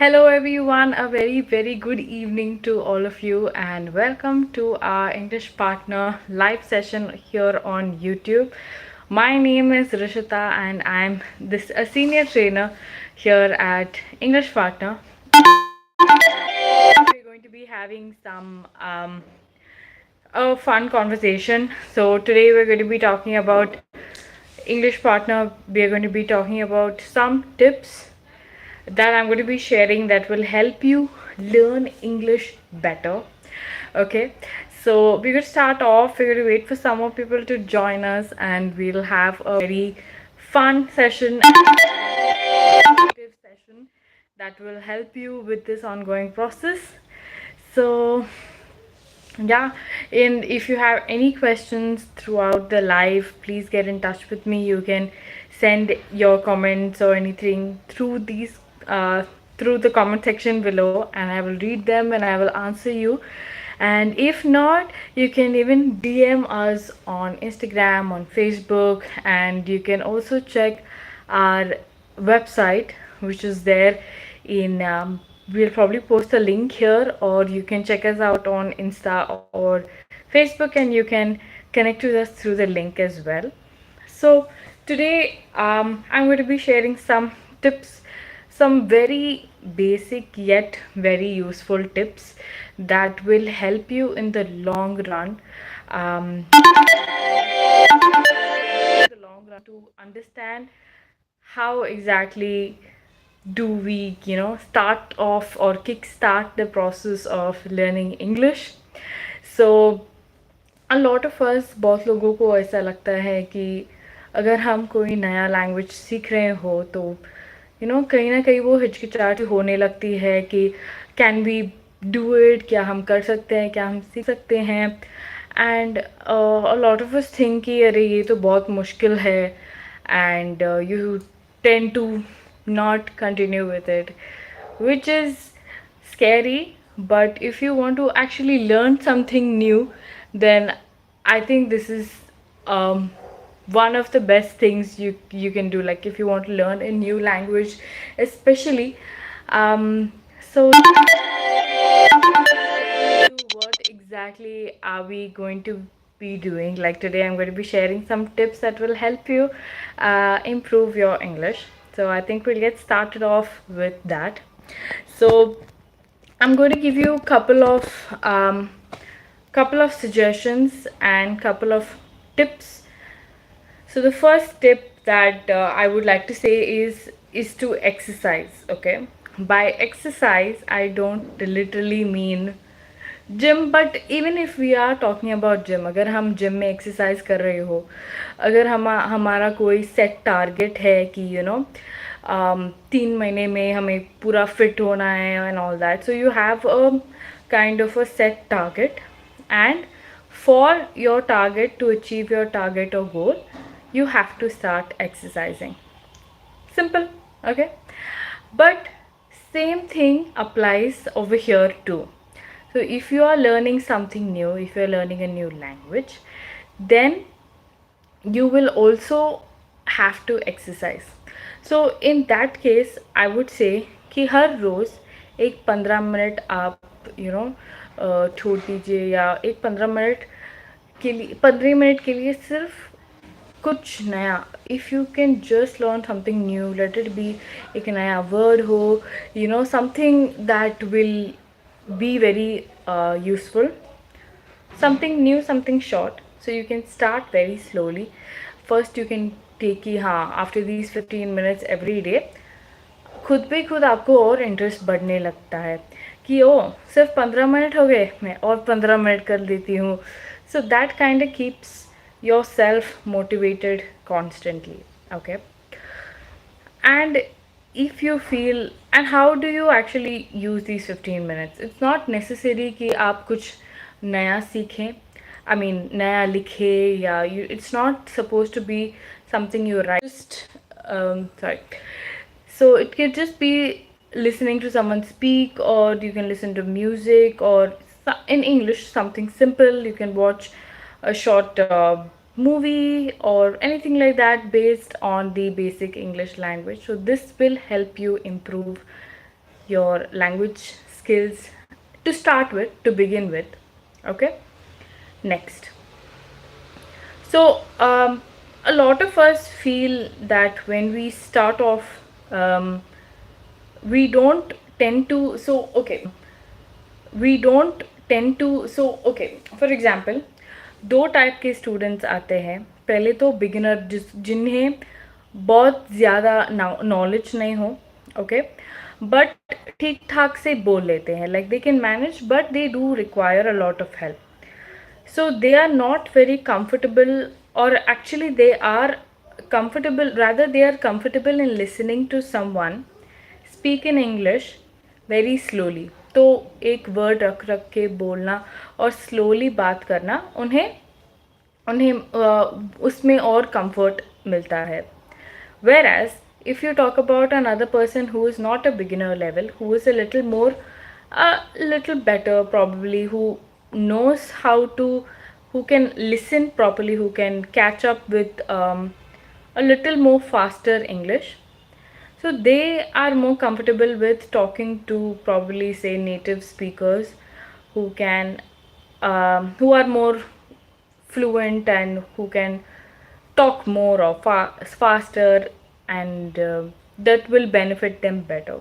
Hello everyone, a very good evening to all of you and welcome to our English Partner live session here on YouTube. My name is Rishitha and I'm a senior trainer here at English Partner. We're going to be having some a fun conversation. So today we're going to be talking about English Partner. We are going to be talking about some tips that I'm going to be sharing that will help you learn English better. Okay, so we're going to start off. We're going to wait for some more people to join us, and we'll have a very fun session, session that will help you with this ongoing process. So yeah, and if you have any questions throughout the live, please get in touch with me. You can send your comments or anything through the comment section below, and I will read them and I will answer you. And if not, you can even DM us on Instagram, on Facebook, and you can also check our website, which is there in we'll probably post a link here, or you can check us out on Insta or Facebook, and you can connect with us through the link as well. So today I'm going to be sharing some tips, some very basic yet very useful tips that will help you in the long run. The long run to understand how exactly do we start off or kickstart the process of learning English. So a lot of us, बहुत लोगों को ऐसा लगता है कि अगर हम कोई नया लैंग्वेज सीख रहे हो तो कहीं ना कहीं वो हिचकिचाहट होने लगती है कि कैन वी डू इट, क्या हम कर सकते हैं, क्या हम सीख सकते हैं. And a lot of us think कि अरे ये तो बहुत मुश्किल है, and you tend to not continue with it, which is scary. But if you want to actually learn something new, then I think this is um, one of the best things you can do, like if you want to learn a new language especially. So what exactly are we going to be doing? Like today I'm going to be sharing some tips that will help you improve your English. So I think we'll get started off with that. So I'm going to give you a couple of suggestions and couple of tips. So the first tip that I would like to say is to exercise. Okay, by exercise I don't literally mean gym, but even if we are talking about gym, अगर हम gym में exercise कर रहे हो, अगर हमारा कोई set target है कि 3 महीने में हमें पूरा फिट होना है and all that, so you have a kind of a set target, and for your target to achieve your target और goal you have to start exercising. Simple. Okay, but same thing applies over here too. So if you are learning something new, if you are learning a new language, then you will also have to exercise. So in that case I would say कि हर रोज़ एक 15 minute आप छोड़ दीजिए, या एक 15 minute के लिए सिर्फ कुछ नया. If you can just learn something new, let it be एक नया वर्ड हो, something that will be very useful, something new, something short. So you can start very slowly. First you can take कि हाँ, after these 15 minutes every day, खुद पे खुद आपको और इंटरेस्ट बढ़ने लगता है कि ओ सिर्फ 15 मिनट हो गए, मैं और 15 मिनट कर लेती हूँ. So that kind of keeps yourself motivated constantly. Okay, and if you feel, and how do you actually use these 15 minutes? It's not necessary कि आप कुछ नया सीखें, I mean नया लिखे, या it's not supposed to be something you write, just sorry. So it could just be listening to someone speak, or you can listen to music, or in English something simple. You can watch a short movie or anything like that based on the basic English language. So this will help you improve your language skills to start with, to begin with. Okay, next. So, a lot of us feel that when we start off, um, we don't tend to. So, okay, we don't tend to. So, okay, for example, दो type के students आते हैं. पहले तो beginner, जिन्हें बहुत ज़्यादा knowledge नहीं हो, ओके, बट ठीक ठाक से बोल लेते हैं, like they can manage, but they do require a lot of help. So they are not very comfortable, or actually they are comfortable, rather they are comfortable in listening to someone speak in English very slowly. तो एक word रख रख के बोलना और slowly बात करना उन्हें उन्हें उसमें और कंफर्ट मिलता है. Whereas if you talk about another person who is not a beginner level, who is a little more, a little better probably, who knows how to, who can listen properly, who can catch up with a little more faster English, so they are more comfortable with talking to probably say native speakers who can, who are more fluent and who can talk more or faster, and that will benefit them better.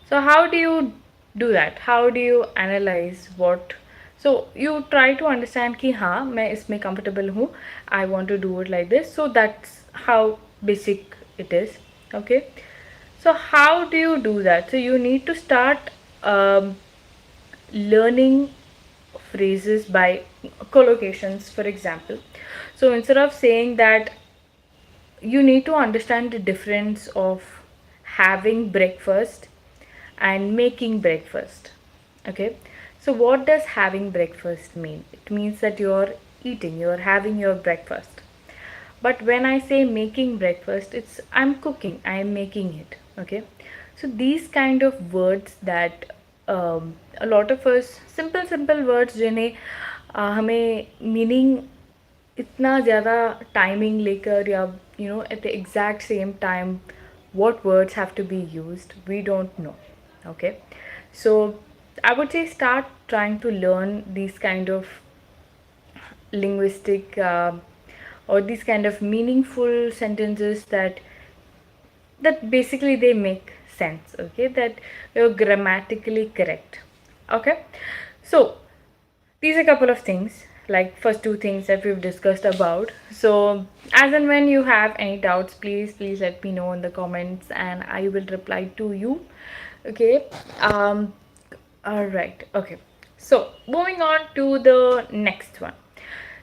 So how do you do that? How do you analyze what? So you try to understand कि हाँ मैं इसमें comfortable हूँ. I want to do it like this. So that's how basic it is. Okay. So how do you do that? So you need to start learning phrases by collocations, for example. So instead of saying that, you need to understand the difference of having breakfast and making breakfast. Okay, so what does having breakfast mean? It means that you're eating, you're having your breakfast. But when I say making breakfast, it's I'm cooking, I'm making it. Okay, so these kind of words that a lot of us, simple words जिन्हें हमें meaning इतना ज़्यादा timing लेकर, या at the exact same time what words have to be used, we don't know. Okay, so I would say start trying to learn these kind of linguistic or these kind of meaningful sentences that basically they make sense. Okay, that you're grammatically correct. Okay, so these are a couple of things, like first two things that we've discussed about. So as and when you have any doubts, please let me know in the comments and I will reply to you. Okay, all right. Okay, so moving on to the next one.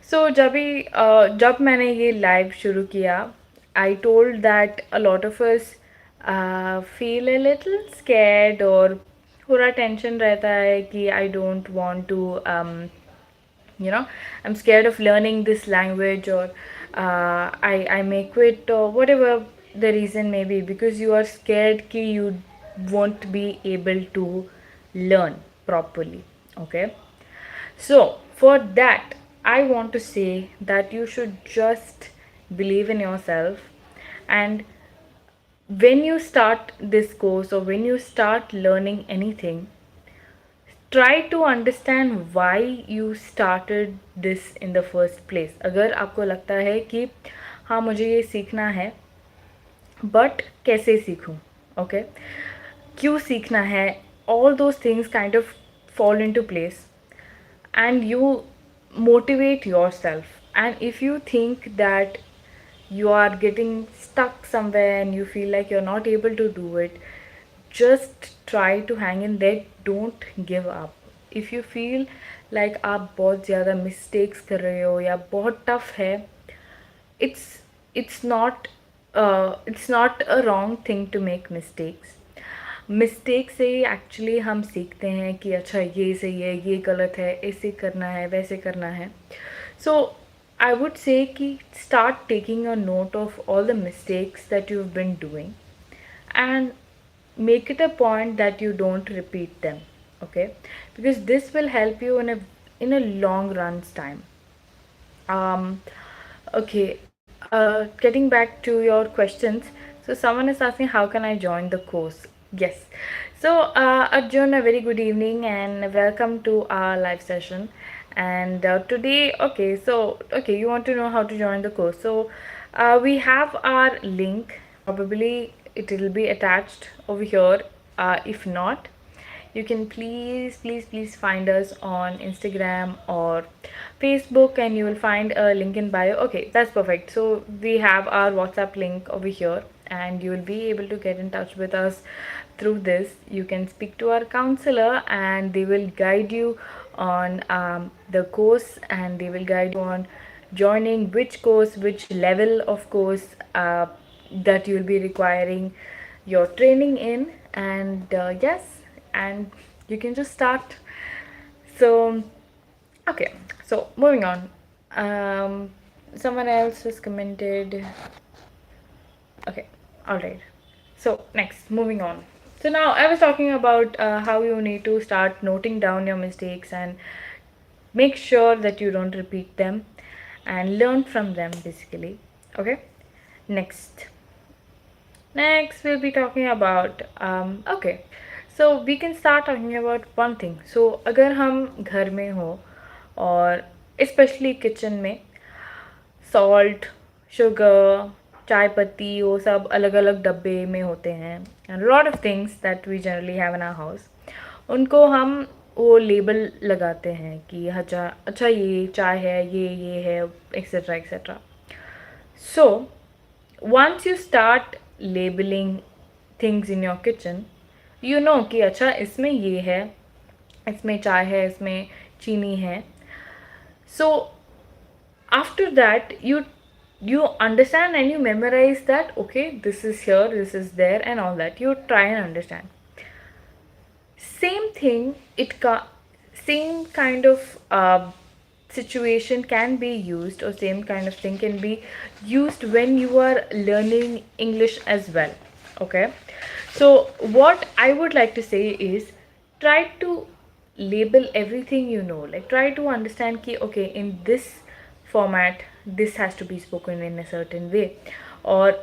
So जब मैंने ये live शुरू किया, I told that a lot of us feel a little scared, और थोड़ा tension रहता है कि I don't want to I'm scared of learning this language, or I may quit, or whatever the reason may be, because you are scared कि you won't be able to learn properly. Okay, so for that I want to say that you should just believe in yourself, and when you start this course or when you start learning anything, try to understand why you started this in the first place. अगर आपको लगता है कि हाँ मुझे ये सीखना है, बट कैसे सीखूं, ओके, क्यों सीखना है, all those things kind of fall into place, and you motivate yourself. And if you think that you are getting stuck somewhere and you feel like you're not able to do it, just try to hang in there. Don't give up. If you feel like आप बहुत ज़्यादा mistakes कर रहे हो या बहुत tough है, it's it's not a wrong thing to make mistakes. Mistake से ही एक्चुअली हम सीखते हैं कि अच्छा ये सही है, ये गलत है, ऐसे करना है, वैसे करना है. सो आई वुड से कि start taking a note of all the mistakes that you have been doing and make it a point that you don't repeat them. Okay, because this will help you in a long run's time. Okay, getting back to your questions, so someone is asking how can I join the course. Yes. So, Arjun, a very good evening and welcome to our live session. And today, okay, you want to know how to join the course. So, we have our link. Probably it will be attached over here. If not, you can please find us on Instagram or Facebook, and you will find a link in bio. Okay, that's perfect. So we have our WhatsApp link over here, and you will be able to get in touch with us through this. You can speak to our counselor, and they will guide you on the course, and they will guide you on joining which course, which level of course that you will be requiring your training in. And yes, and you can just start. So okay, so moving on. Someone else has commented. Okay, all right. So next, moving on. So now I was talking about how you need to start noting down your mistakes and make sure that you don't repeat them and learn from them basically. Okay, next. Next, we'll be talking about okay. So we can start talking about one thing. So अगर हम घर में हो और especially kitchen में salt, sugar, चाय पत्ती वो सब अलग अलग डब्बे में होते हैं and a lot of things that we generally have in our house. उनको हम वो लेबल लगाते हैं कि अच्छा अच्छा ये चाय है ये है etcetera etcetera. So once you start labeling things in your kitchen, you know कि अच्छा इसमें ये है, इसमें चाय है, इसमें चीनी है. So after that you understand and you memorize that okay, this is here, this is there, and all that. You try and understand. Same thing, same kind of situation can be used, or same kind of thing can be used when you are learning English as well. Okay, so what I would like to say is try to label everything, you know, like try to understand ki okay, in this format this has to be spoken in a certain way, or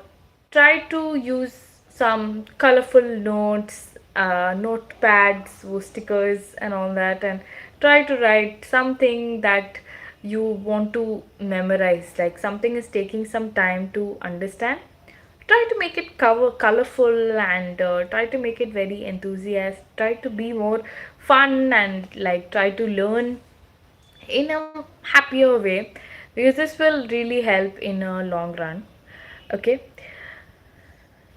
try to use some colorful notes, notepads, stickers and all that, and try to write something that you want to memorize, like something is taking some time to understand. Try to make it colorful, and try to make it very enthusiastic, try to be more fun, and like try to learn in a happier way, because this will really help in a long run. Okay,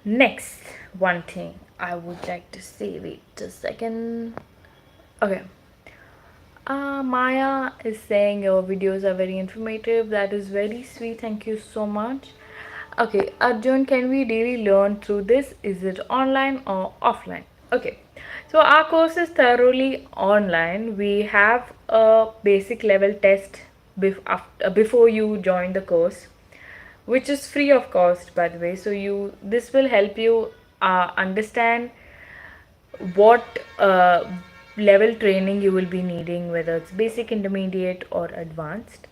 next, one thing I would like to say, wait a second. Okay, Maya is saying your videos are very informative. That is very sweet, thank you so much. Okay, Arjun, can we really learn through this? Is it online or offline? Okay, so our course is thoroughly online. We have a basic level test before you join the course, which is free of cost, by the way. So this will help you understand what level training you will be needing, whether it's basic, intermediate, or advanced.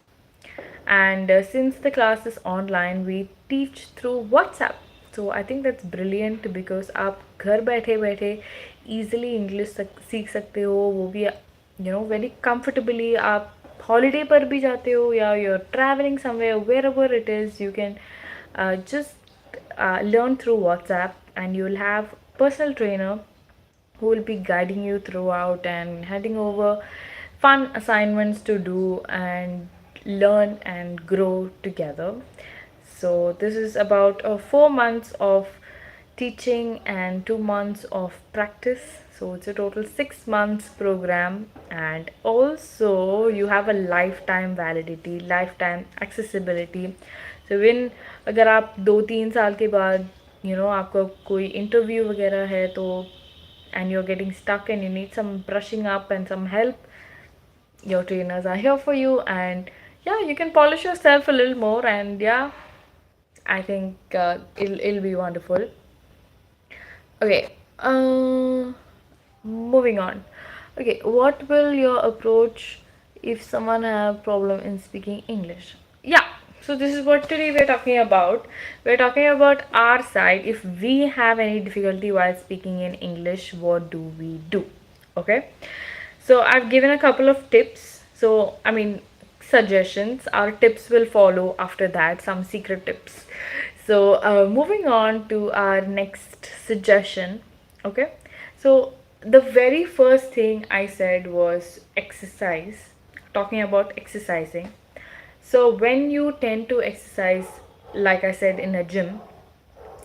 And since the class is online, we teach through WhatsApp. So I think that's brilliant, because आप घर बैठे बैठे easily English सीख सकते हो, वो भी very comfortably. आप holiday पर भी जाते हो, या you're traveling somewhere, wherever it is, you can just learn through WhatsApp, and you'll have personal trainer who will be guiding you throughout and handing over fun assignments to do and learn and grow together. So this is about 4 months of teaching and 2 months of practice. So it's a total 6 months program, and also you have a lifetime validity, lifetime accessibility. So when अगर आप 2-3 साल के बाद आपका कोई interview वगैरह है, तो and you're getting stuck and you need some brushing up and some help, your trainers are here for you. And yeah, you can polish yourself a little more, and yeah, I think it'll be wonderful. Okay, moving on. Okay, what will your approach if someone have problem in speaking English? Yeah, So this is what today we're talking about. We're talking about our side. If we have any difficulty while speaking in English, what do we do? Okay, so I've given a couple of tips. So I mean, suggestions. Our tips will follow after that, some secret tips. So moving on to our next suggestion. Okay, so the very first thing I said was exercise, talking about exercising. So when you tend to exercise, like I said, in a gym,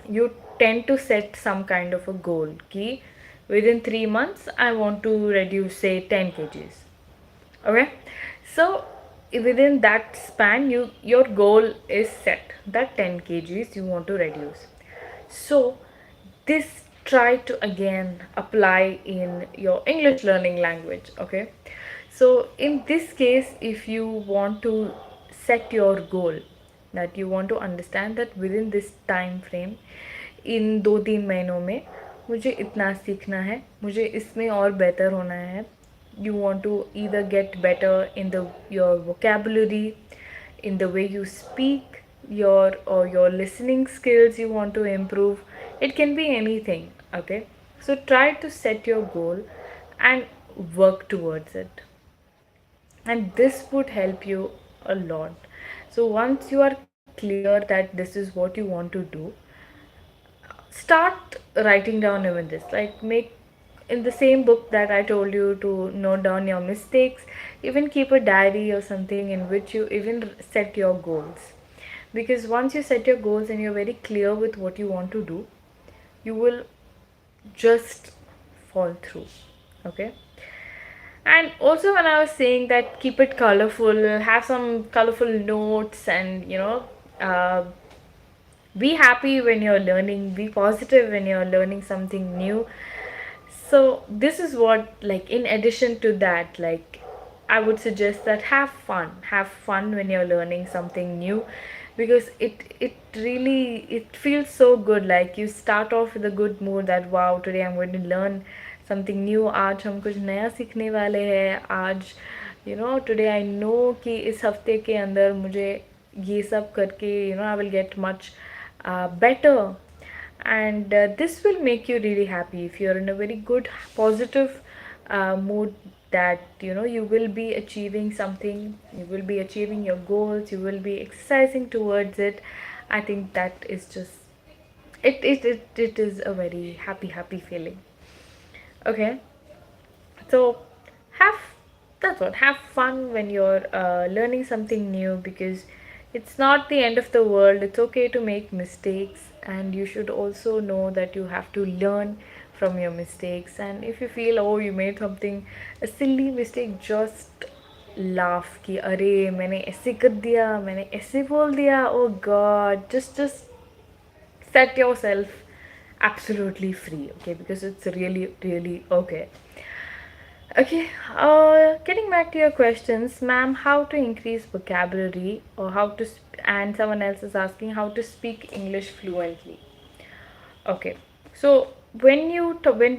you tend to set some kind of a goal. Ki within 3 months, I want to reduce, say, 10 kgs. Okay, so within that span, your goal is set that 10 kgs you want to reduce. So this try to again apply in your English learning language. Okay, so in this case, if you want to set your goal, that you want to understand that within this time frame, इन 2-3 महीनों में मुझे इतना सीखना है, मुझे इसमें और बेहतर होना है. You want to either get better in the your vocabulary, in the way you speak, your listening skills you want to improve. It can be anything. Okay, so try to set your goal and work towards it, and this would help you a lot. So once you are clear that this is what you want to do, start writing down even this, like make in the same book that I told you to note down your mistakes, even keep a diary or something in which you even set your goals. Because once you set your goals and you're very clear with what you want to do, you will just fall through. Okay, and also when I was saying that keep it colorful, have some colorful notes, and uh, be happy when you're learning, be positive when you're learning something new. So this is what, like, in addition to that, like, I would suggest that have fun when you're learning something new, because it really, it feels so good. Like, you start off with a good mood that wow, today I'm going to learn something new, आज हम कुछ नया सीखने वाले हैं, आज today I know कि इस हफ्ते के अंदर मुझे ये सब करके I will get much better. And this will make you really happy if you're in a very good positive mood, that you will be achieving something, you will be achieving your goals, you will be exercising towards it. I think that is just it is a very happy feeling. Okay, so have that's what, have fun when you're learning something new, because it's not the end of the world. It's okay to make mistakes, and you should also know that you have to learn from your mistakes. And if you feel, oh, you made something, a silly mistake, just laugh कि अरे मैंने ऐसे कर दिया, मैंने ऐसे बोल दिया, oh god, just set yourself absolutely free. Okay, because it's really okay. Okay, getting back to your questions, ma'am, how to increase vocabulary, or how to, and someone else is asking how to speak English fluently. Okay, so when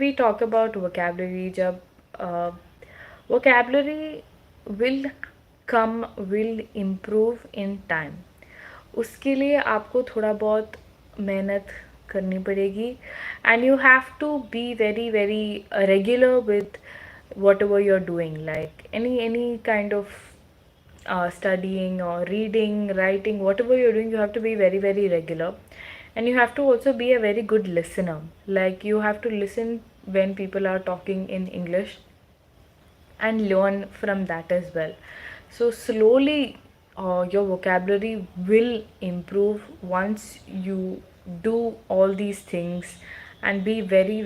we talk about vocabulary, जब vocabulary will will improve in time. उसके लिए आपको थोड़ा बहुत मेहनत करनी पड़ेगी, and you have to be very regular with whatever you're doing, like any kind of studying or reading, writing, whatever you're doing, you have to be very regular. And you have to also be a very good listener, like you have to listen when people are talking in English and learn from that as well. So slowly your vocabulary will improve once you do all these things, and be very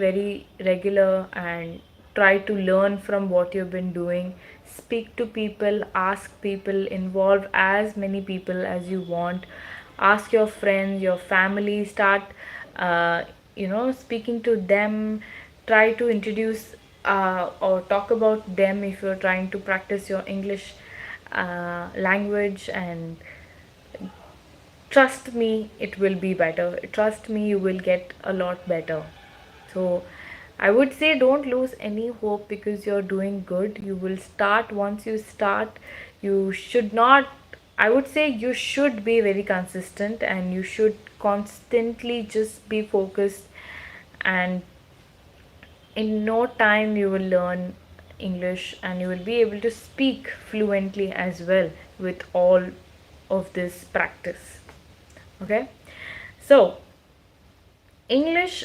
regular, and try to learn from what you've been doing. Speak to people, ask people, involve as many people as you want. Ask your friends, your family, start speaking to them. Try to introduce or talk about them if you're trying to practice your English language. And trust me, it will be better. Trust me, you will get a lot better. So I would say don't lose any hope, because you're doing good. You will start. Once you start, you should not I would say you should be very consistent and you should constantly just be focused, and in no time you will learn English and you will be able to speak fluently as well with all of this practice. Okay, so English.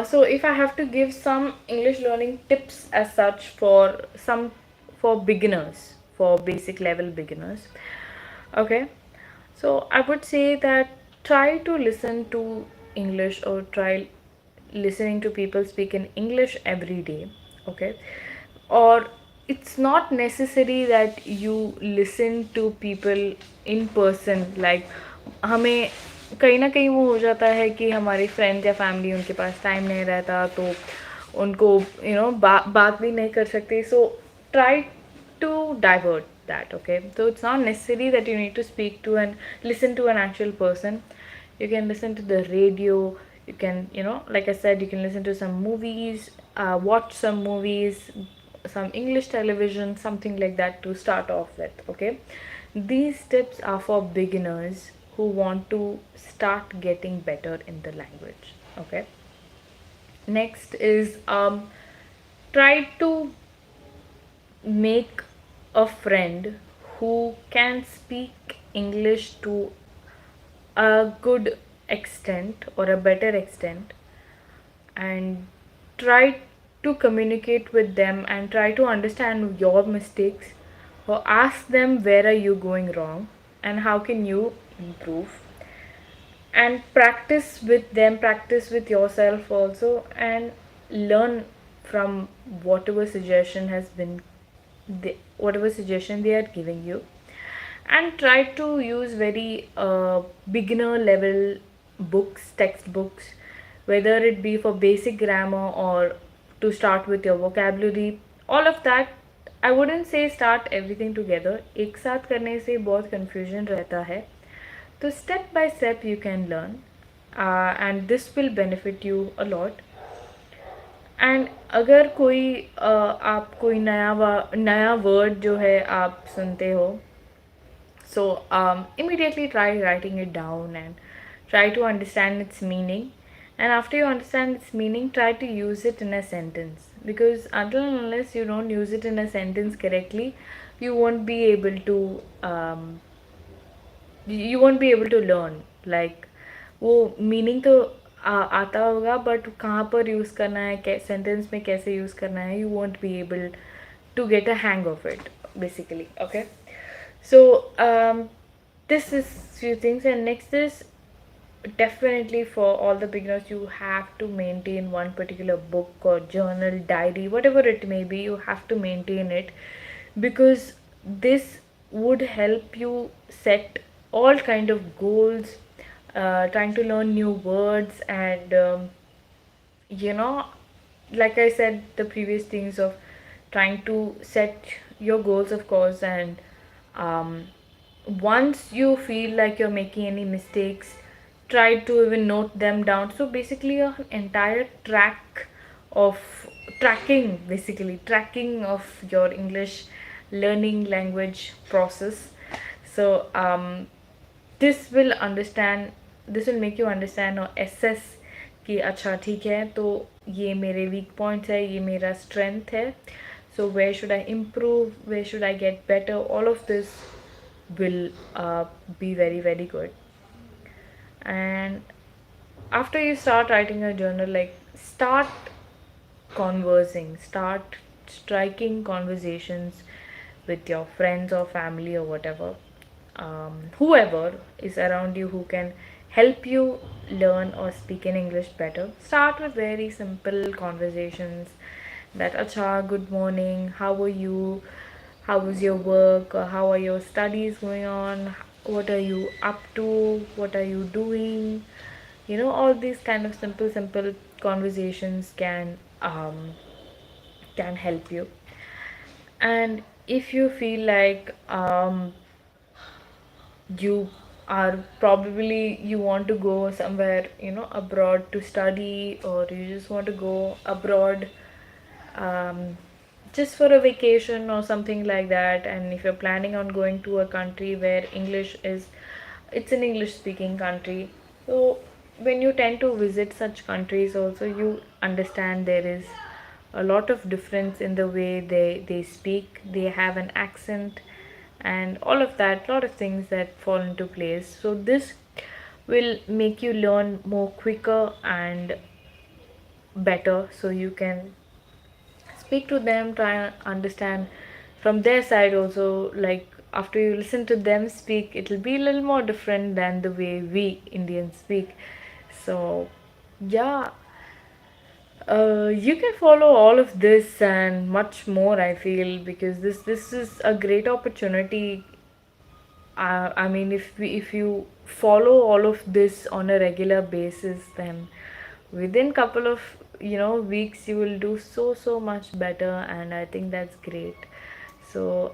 So if I have to give some English learning tips as such for beginners, for basic level beginners, okay, so I would say that try to listen to English, or try listening to people speak in English every day, okay? Or it's not necessary that you listen to people in person, like हमें कहीं ना कहीं वो हो जाता है कि हमारी फ्रेंड या फैमिली उनके पास टाइम नहीं रहता, तो उनको बात भी नहीं कर सकते, so try to divert that. Okay, so it's not necessary that you need to speak to and listen to an actual person. You can listen to the radio, you can, like I said, you can listen to some movies, watch some movies, some English television, something like that to start off with. Okay, these tips are for beginners who want to start getting better in the language. Okay, next is try to make a friend who can speak English to a good extent or a better extent, and try to communicate with them and try to understand your mistakes, or ask them where are you going wrong and how can you improve, and practice with them, practice with yourself also, and learn from whatever suggestion has been whatever suggestion they are giving you, and try to use very beginner level books, textbooks, whether it be for basic grammar or to start with your vocabulary, all of that. I wouldn't say start everything together, एक साथ करने से बहुत confusion रहता है, तो step by step you can learn, and this will benefit you a lot. And अगर कोई आप कोई नया वर्ड जो है आप सुनते हो, so immediately try writing it down and try to understand its meaning, and after you understand its meaning, try to use it in a sentence, because until and unless you don't use it in a sentence correctly, you won't be able to you won't be able to learn, like वो meaning तो आता होगा, but कहाँ पर use करना है, sentence में कैसे यूज़ करना है, you won't be able to get a hang of it basically. Okay, so this is few things, and next is definitely for all the beginners, you have to maintain one particular book or journal, diary, whatever it may be, you have to maintain it, because this would help you set all kind of goals, trying to learn new words, and you know like I said, the previous things of trying to set your goals, of course, and um, once you feel like you're making any mistakes, try to even note them down. So basically an entire of tracking of your English learning language process. So this will understand this will make you understand or assess कि अच्छा ठीक है, तो ये मेरे week points है, ये मेरा स्ट्रेंथ है, so where should I improve, where should I get better, all of this will be very very good. And after you start writing a journal, like start start striking conversations with your friends or family or whatever, whoever is around you who can help you learn or speak in English better. Start with very simple conversations, that acha, good morning, how are you, how was your work, or how are your studies going on, what are you up to, what are you doing, all these kind of simple conversations can help you. And if you feel like you are probably you want to go somewhere abroad to study, or you just want to go abroad, um, just for a vacation or something like that, and if you're planning on going to a country where English is, it's an English speaking country, so when you tend to visit such countries also, you understand there is a lot of difference in the way they speak. They have an accent and all of that, lot of things that fall into place. So this will make you learn more quicker and better, so you can speak to them, try and understand from their side also. Like after you listen to them speak, it'll be a little more different than the way we Indians speak. So yeah, you can follow all of this and much more, I feel, because this is a great opportunity. I mean, if you follow all of this on a regular basis, then within couple of weeks you will do so much better, and I think that's great. So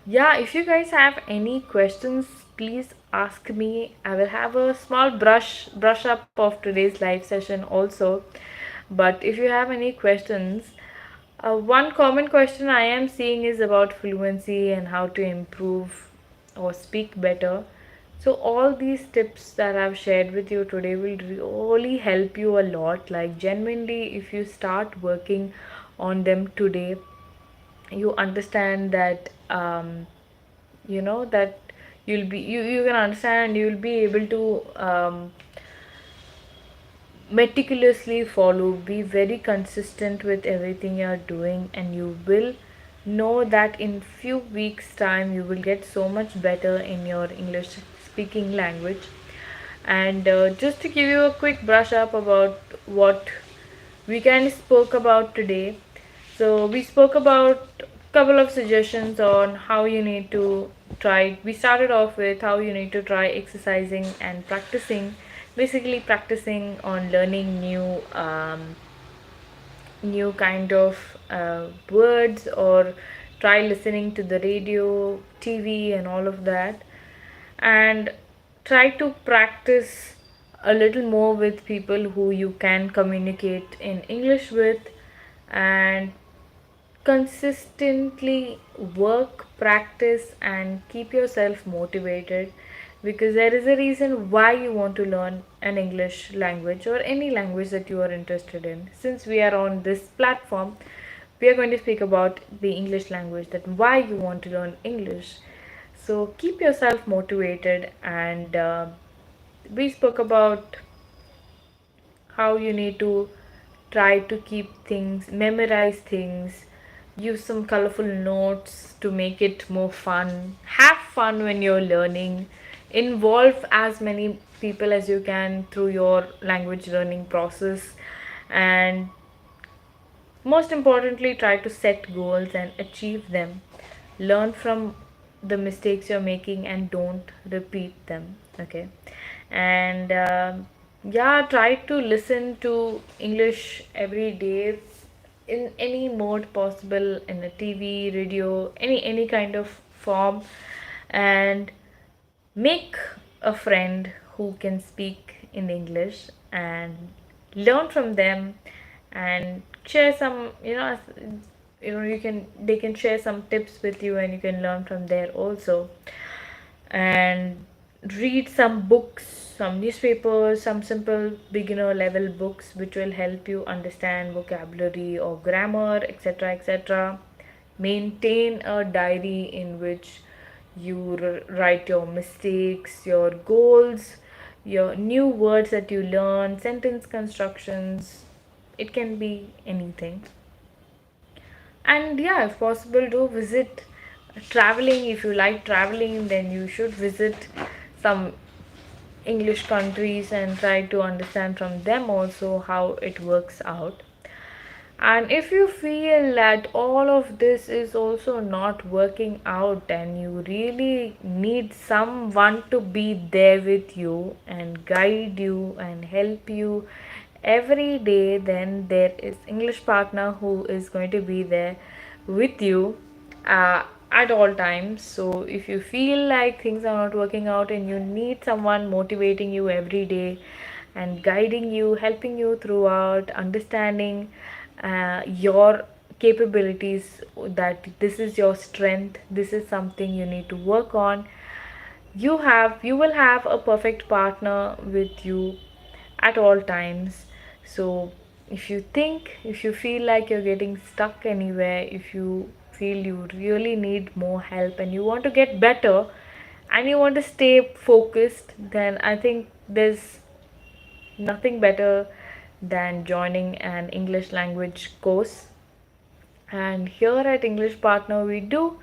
yeah, if you guys have any questions, please ask me. I will have a small brush up of today's live session also. But if you have any questions, one common question I am seeing is about fluency and how to improve or speak better. So, all these tips that I've shared with you today will really help you a lot. Like, genuinely, if you start working on them today, you understand that, that you can understand, you'll be able to meticulously follow, be very consistent with everything you're doing, and you will know that in few weeks time you will get so much better in your English speaking language. And just to give you a quick brush up about what we kind of spoke about today. So we spoke about a couple of suggestions on how you need to try. We started off with how you need to try exercising and practicing, basically practicing on learning new kind of words, or try listening to the radio, TV, and all of that, and try to practice a little more with people who you can communicate in English with, and consistently work, practice, and keep yourself motivated, because there is a reason why you want to learn an English language or any language that you are interested in. Since we are on this platform, we are going to speak about the English language, that why you want to learn English. So keep yourself motivated, and we spoke about how you need to try to keep things, memorize things, use some colorful notes to make it more fun. Have fun when you're learning. Involve as many people as you can through your language learning process. And most importantly, try to set goals and achieve them. Learn from the mistakes you're making and don't repeat them. Okay. And yeah, try to listen to English every day in any mode possible, in a TV, radio, any kind of form, and make a friend who can speak in English and learn from them, and share some, you can, they can share some tips with you and you can learn from there also. And read some books, some newspapers, some simple beginner level books which will help you understand vocabulary or grammar, etc., etc. Maintain a diary in which you write your mistakes, your goals, your new words that you learn, sentence constructions. It can be anything. And yeah, if possible, do visit. Traveling, if you like traveling, then you should visit some English countries and try to understand from them also how it works out. And if you feel that all of this is also not working out and you really need someone to be there with you and guide you and help you every day, then there is English partner who is going to be there with you at all times. So if you feel like things are not working out and you need someone motivating you every day and guiding you, helping you throughout, understanding your capabilities, that this is your strength, this is something you need to work on. You will have a perfect partner with you at all times. So if you feel like you're getting stuck anywhere, if you feel you really need more help and you want to get better and you want to stay focused, then I think there's nothing better than joining an English language course. And here at English Partner, we do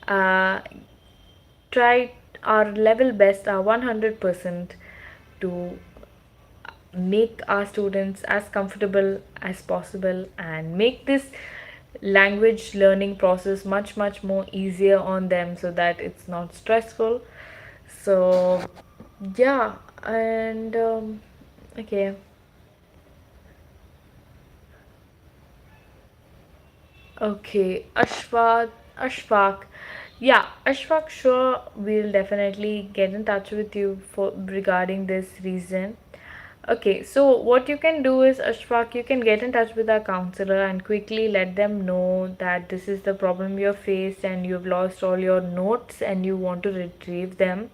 uh, try our level best, our 100%, to make our students as comfortable as possible and make this language learning process much more easier on them so that it's not stressful. So yeah. And okay. Okay, Ashfaq. Yeah, Ashfaq, sure, we'll definitely get in touch with you for regarding this reason. Okay, so what you can do is, Ashfaq, you can get in touch with our counselor and quickly let them know that this is the problem you faced and you've lost all your notes and you want to retrieve them.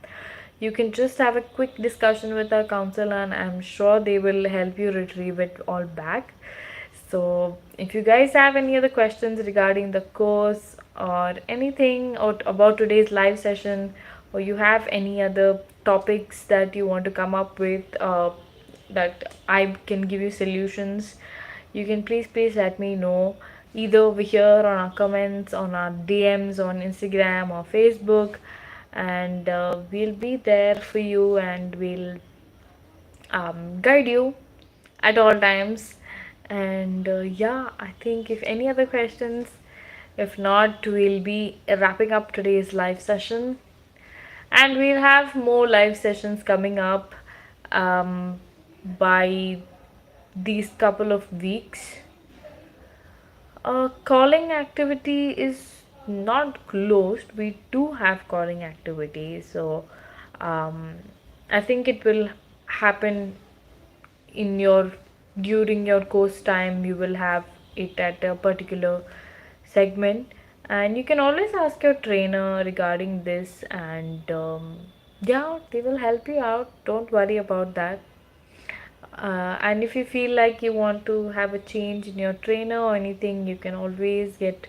You can just have a quick discussion with our counselor and I'm sure they will help you retrieve it all back. So, if you guys have any other questions regarding the course or anything or about today's live session, or you have any other topics that you want to come up with, that I can give you solutions, you can please let me know either over here on our comments, on our DMs on Instagram or Facebook, and we'll be there for you and we'll guide you at all times. And yeah, I think if any other questions, if not, we'll be wrapping up today's live session. And we'll have more live sessions coming up by these couple of weeks. Calling activity is not closed. We do have calling activity, so um, I think it will happen in your during your course time. You will have it at a particular segment, and you can always ask your trainer regarding this, and yeah, they will help you out. Don't worry about that. And if you feel like you want to have a change in your trainer or anything, you can always get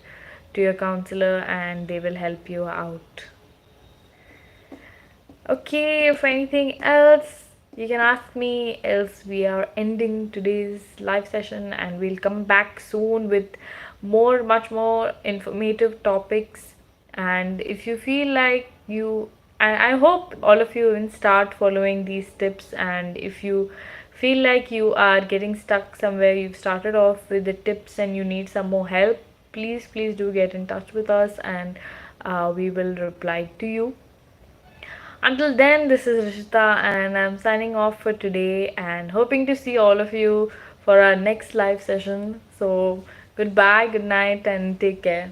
to your counselor and they will help you out. Okay, if anything else, you can ask me, else we are ending today's live session and we'll come back soon with much more informative topics. And if you feel like and I hope all of you will start following these tips. And if you feel like you are getting stuck somewhere, you've started off with the tips and you need some more help, please do get in touch with us and we will reply to you. Until then, this is Rishitha and I'm signing off for today and hoping to see all of you for our next live session. So, goodbye, good night, and take care.